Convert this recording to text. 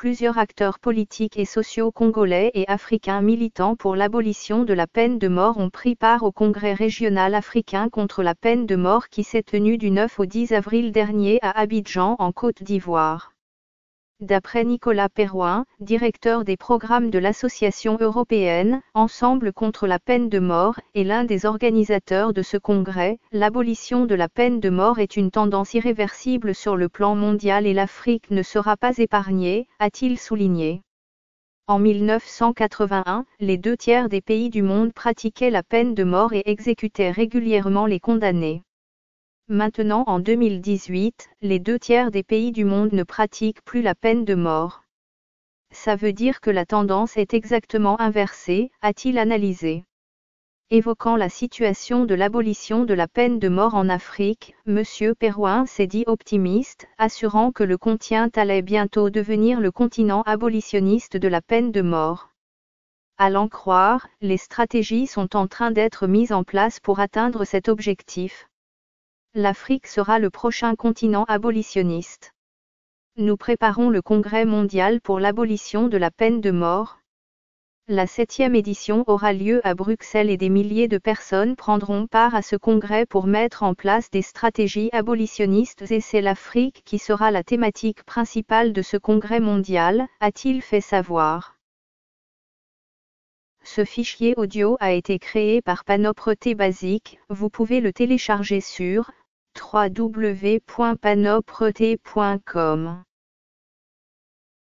plusieurs acteurs politiques et sociaux congolais et africains militants pour l'abolition de la peine de mort ont pris part au Congrès régional africain contre la peine de mort qui s'est tenu du 9 au 10 avril dernier à Abidjan en Côte d'Ivoire. D'après Nicolas Perouin, directeur des programmes de l'Association européenne Ensemble contre la peine de mort et l'un des organisateurs de ce congrès, l'abolition de la peine de mort est une tendance irréversible sur le plan mondial et l'Afrique ne sera pas épargnée, a-t-il souligné. En 1981, les 2/3 des pays du monde pratiquaient la peine de mort et exécutaient régulièrement les condamnés. Maintenant en 2018, les 2/3 des pays du monde ne pratiquent plus la peine de mort. Ça veut dire que la tendance est exactement inversée, a-t-il analysé. Évoquant la situation de l'abolition de la peine de mort en Afrique, M. Perouin s'est dit optimiste, assurant que le continent allait bientôt devenir le continent abolitionniste de la peine de mort. À l'en croire, les stratégies sont en train d'être mises en place pour atteindre cet objectif. L'Afrique sera le prochain continent abolitionniste. Nous préparons le Congrès mondial pour l'abolition de la peine de mort. La 7e édition aura lieu à Bruxelles et des milliers de personnes prendront part à ce congrès pour mettre en place des stratégies abolitionnistes et c'est l'Afrique qui sera la thématique principale de ce congrès mondial, a-t-il fait savoir. Ce fichier audio a été créé par Panopre Basic, vous pouvez le télécharger sur www.panopret.com.